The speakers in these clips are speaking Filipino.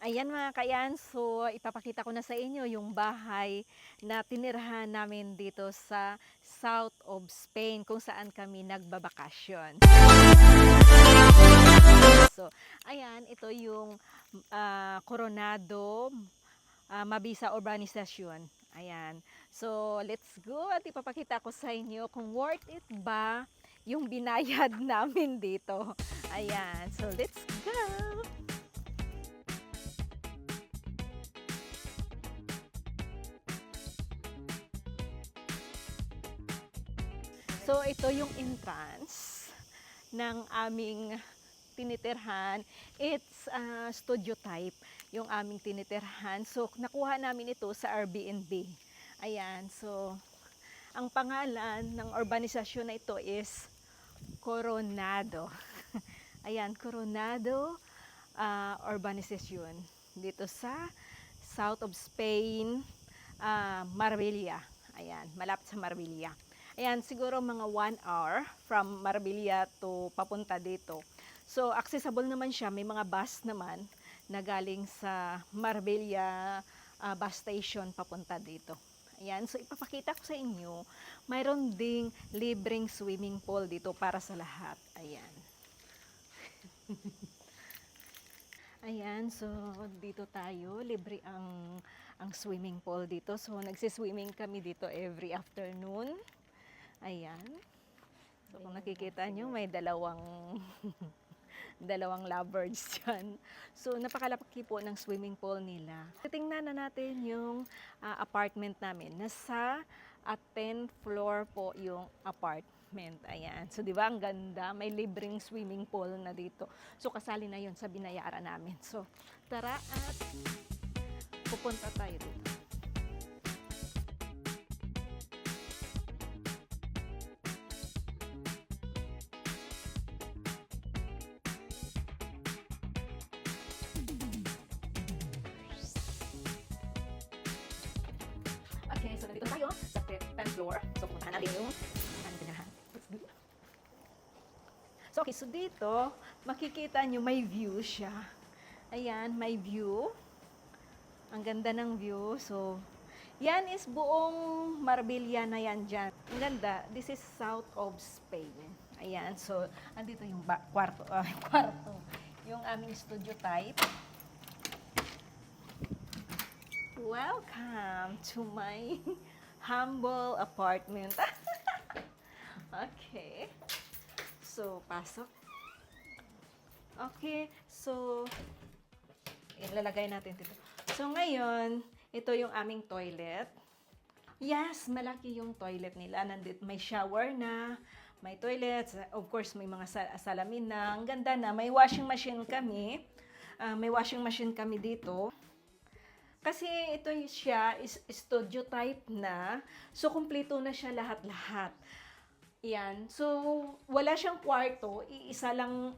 Ayan mga kayan, so ipapakita ko na sa inyo yung bahay na tinirahan namin dito sa South of Spain kung saan kami nagbabakasyon. So, ayan, ito yung Coronado Mabisa Urbanisasyon. Ayan. So, let's go at ipapakita ko sa inyo kung worth it ba yung binayad namin dito. Ayan. So, let's go! So, ito yung entrance ng aming tinitirhan. It's studio type yung aming tinitirhan. So, nakuha namin ito sa Airbnb. Ayan. So, ang pangalan ng urbanisasyon na ito is Coronado. Ayan, Coronado Urbanisasyon. Dito sa South of Spain, Marbella. Ayan, malapit sa Marbella. Ayan, siguro mga 1 hour from Marbella to papunta dito. So, accessible naman siya. May mga bus naman na galing sa Marbella bus station papunta dito. Ayan, so ipapakita ko sa inyo, mayroon ding libreng swimming pool dito para sa lahat. Ayan. Ayan, so dito tayo, libre ang swimming pool dito. So nagsiswimming kami dito every afternoon. Ayan. So kung nakikita nyo, may dalawang lovebirds dyan. So napakalaki po ng swimming pool nila. Tingnan na natin yung apartment namin. Nasa 10th floor po yung apartment. Ayan. So, di ba, ang ganda. May libreng swimming pool na dito. So, kasali na yun sa binayaran namin. So, tara at pupunta tayo dito. Okay, so nandito tayo sa 10th floor. So, pupuntahan natin yung tinahan. Let's go. So, okay, so dito, makikita nyo may view siya. Ayan, may view. Ang ganda ng view. So, yan is buong Marbella na yan dyan. Ang ganda. This is South of Spain. Ayan, so, andito yung kwarto. Kwarto. Yung aming studio type. Welcome to my humble apartment. Okay. So, pasok. Okay. So, ilalagay natin dito. So, ngayon, ito yung aming toilet. Yes, malaki yung toilet nila. Nandito, may shower na, may toilet. Of course, may mga salamin na. Ang ganda na. May washing machine kami. May washing machine kami dito. Kasi ito siya is studio type na. So, kumpleto na siya lahat-lahat. Yan. So, wala siyang kwarto. Isang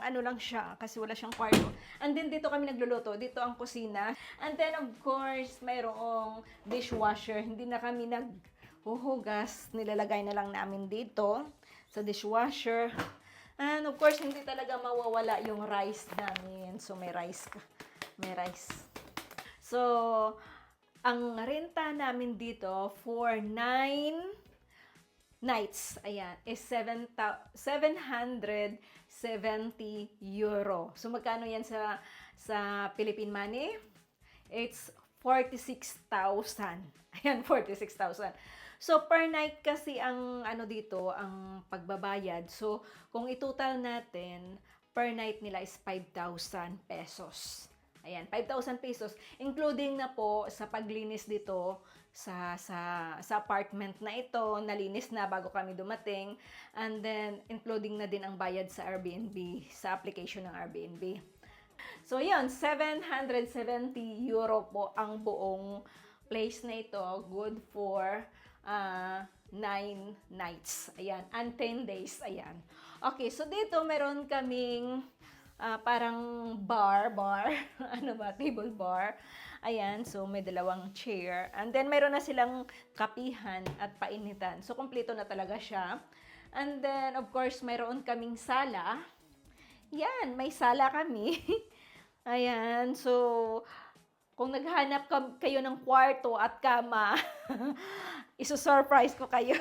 ano lang siya kasi wala siyang kwarto. And then, dito kami nagluluto. Dito ang kusina. And then, of course, mayroong dishwasher. Hindi na kami naghuhugas. Nilalagay na lang namin dito sa dishwasher. And of course, hindi talaga mawawala yung rice namin. So, may rice ka. May rice. So, ang renta namin dito for 9 nights, ayan, is 770 euro. So, magkano yan sa Philippine money? It's 46,000. Ayan, 46,000. So, per night kasi ang ano dito, ang pagbabayad. So, kung itotal natin, per night nila is 5,000 pesos. Ayan, 5,000 pesos. Including na po sa paglinis dito sa apartment na ito, nalinis na bago kami dumating. And then, including na din ang bayad sa Airbnb, sa application ng Airbnb. So, yun, 770 euro po ang buong place na ito. Good for 9 nights. Ayan, and 10 days. Ayan. Okay, so dito meron kaming parang bar, ano ba, table bar. Ayan, so may dalawang chair. And then, mayroon na silang kapihan at painitan. So, kumpleto na talaga siya. And then, of course, mayroon kaming sala. Yan, may sala kami. Ayan, so kung naghanap kayo ng kwarto at kama, iso-surprise ko kayo.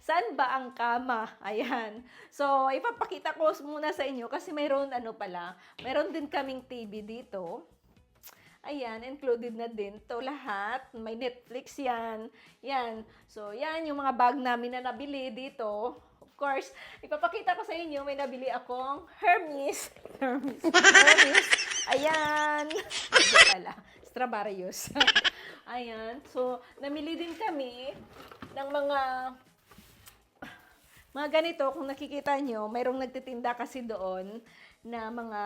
Saan ba ang kama? Ayan. So, ipapakita ko muna sa inyo kasi mayroon mayroon din kaming TV dito. Ayan, included na din to lahat. May Netflix yan. Yan. So, yan yung mga bag namin na nabili dito. Of course, ipapakita ko sa inyo, may nabili akong Hermes. Hermes. Ayan. Ito pala. Stradivarius. Ayan. So, namili din kami ng mga ganito. Kung nakikita nyo, mayroong nagtitinda kasi doon na mga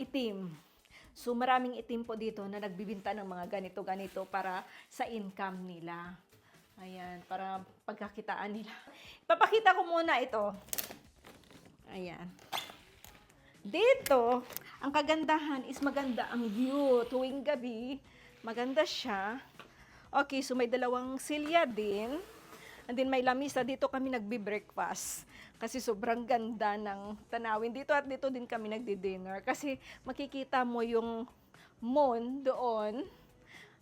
itim. So, maraming itim po dito na nagbibinta ng mga ganito-ganito para sa income nila. Ayan, para pagkakitaan nila. Ipapakita ko muna ito. Ayan. Dito, ang kagandahan is maganda ang view. Tuwing gabi, maganda siya. Okay, so may dalawang silya din. And then may lamisa. Dito kami nagbi-breakfast. Kasi sobrang ganda ng tanawin dito at dito din kami nagdi-dinner. Kasi makikita mo yung moon doon,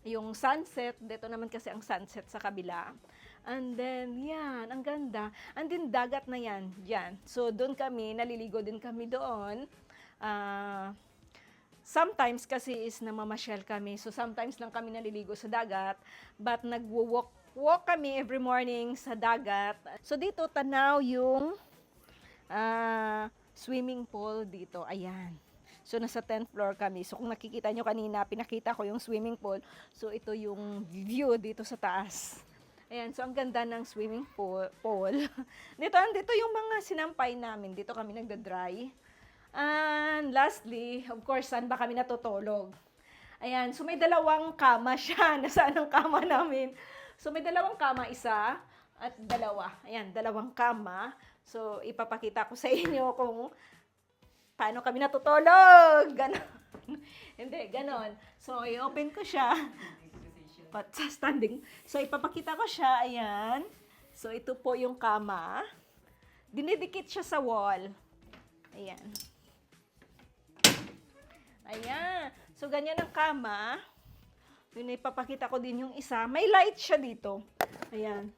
yung sunset. Dito naman kasi ang sunset sa kabila. And then, yan, ang ganda. And then, dagat na yan, dyan. So, doon kami, naliligo din kami doon. Sometimes kasi is namamasyal kami. So, sometimes lang kami naliligo sa dagat. But, nagwo-walk kami every morning sa dagat. So, dito, tanaw yung swimming pool dito. Ayan. So, nasa 10th floor kami. So, kung nakikita nyo kanina, pinakita ko yung swimming pool. So, ito yung view dito sa taas. Ayan. So, ang ganda ng swimming pool. Dito yung mga sinampay namin. Dito kami nagda-dry. And lastly, of course, saan ba kami natutulog? Ayan. So, may dalawang kama siya. Nasaan ang kama namin? So, may dalawang kama, isa at dalawa. Ayan, dalawang kama. So, ipapakita ko sa inyo kung paano kami natutulog. Ganon. Hindi, ganon. So, i-open ko siya. Sa standing. So, ipapakita ko siya. Ayan. So, ito po yung kama. Dinidikit siya sa wall. Ayan. Ayan. So, ganyan ang kama. Yun, ipapakita ko din yung isa. May light siya dito. Ayan.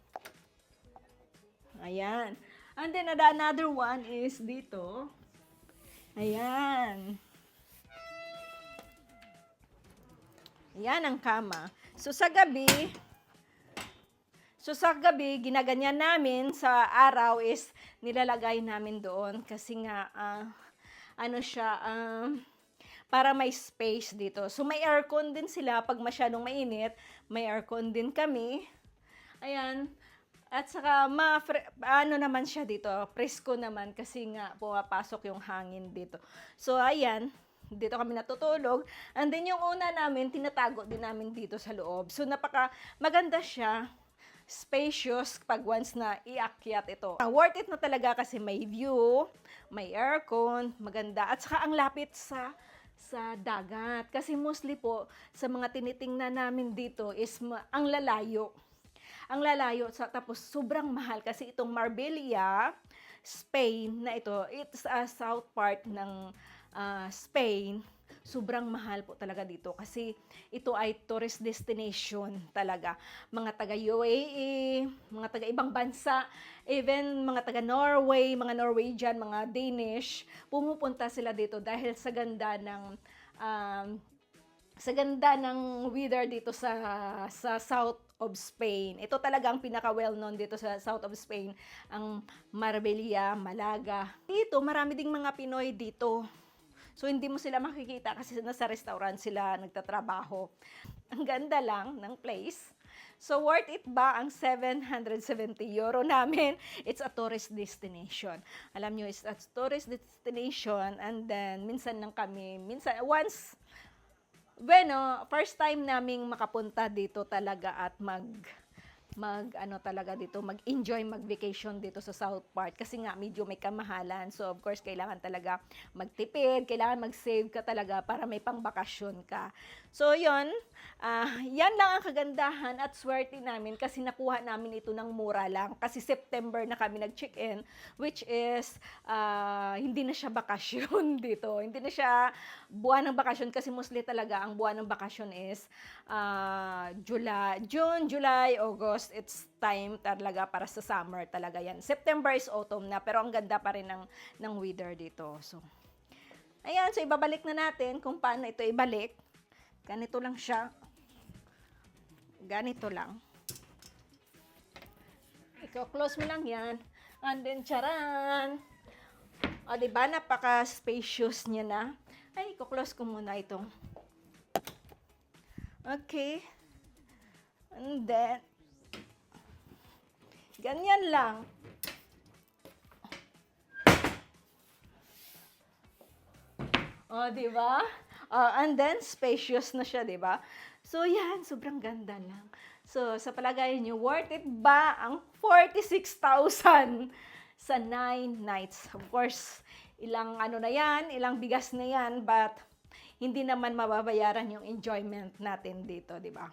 Ayan. And then, another one is dito. Ayan. Ayan ang kama. So, sa gabi, ginaganyan namin sa araw is nilalagay namin doon kasi nga, para may space dito. So, may aircon din sila pag masyadong mainit. May aircon din kami. Ayan. At saka, naman siya dito. Presko naman kasi nga pumapasok yung hangin dito. So, ayan. Dito kami natutulog. And then, yung una namin, tinatago din namin dito sa loob. So, maganda siya. Spacious pag once na iakyat ito. Worth it na talaga kasi may view, may aircon, maganda. At saka, ang lapit sa dagat. Kasi mostly po, sa mga tinitingnan namin dito is ang lalayo. Ang lalayo, tapos sobrang mahal kasi itong Marbella, Spain na ito, it's a south part ng Spain. Sobrang mahal po talaga dito kasi ito ay tourist destination talaga. Mga taga UAE, mga taga ibang bansa, even mga taga Norway, mga Norwegian, mga Danish, pumupunta sila dito dahil sa ganda ng weather dito sa south of Spain. Ito talaga ang pinaka well-known dito sa south of Spain, ang Marbella, Malaga. Dito, marami ding mga Pinoy dito. So, hindi mo sila makikita kasi nasa restaurant sila nagtatrabaho. Ang ganda lang ng place. So, worth it ba ang 770 euro namin? It's a tourist destination. Alam nyo, it's a tourist destination and then minsan lang kami, first time naming makapunta dito talaga at ano talaga dito, mag-enjoy, mag-vacation dito sa South Park kasi nga medyo may kamahalan. So of course, kailangan talaga magtipid, kailangan mag-save ka talaga para may pangbakasyon ka. So yon, yan lang ang kagandahan at swerte namin kasi nakuha namin ito ng mura lang. Kasi September na kami nag-check-in, which is hindi na siya bakasyon dito. Hindi na siya buwan ng bakasyon kasi mostly talaga ang buwan ng bakasyon is June, July, August. It's time talaga para sa summer talaga yan. September is autumn na pero ang ganda pa rin ng weather dito. So, ayan. So, ibabalik na natin kung paano ito ibalik. Ganito lang siya. Ganito lang. Iko-close mo lang yan. And then, charan! O, diba? Napaka-spacious niya na. Ay, iko-close ko muna itong. Okay. And then, ganyan lang. O, diba? And then, spacious na siya, diba? So, yan. Sobrang ganda lang. So, sa palagay niyo, worth it ba ang 46,000 sa 9 nights? Of course, ilang ano na yan, ilang bigas na yan, but hindi naman mababayaran yung enjoyment natin dito, di ba?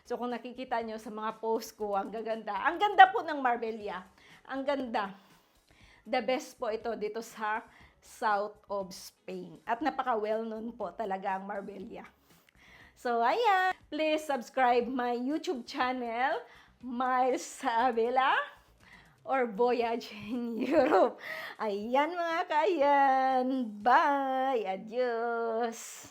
So, kung nakikita nyo sa mga post ko, ang gaganda. Ang ganda po ng Marbella. Ang ganda. The best po ito dito sa south of Spain. At napaka-well-known po talaga ang Marbella. So, ayan. Please subscribe my YouTube channel, Miles Abela, or Voyage in Europe. Ayan mga kayan. Bye! Adios!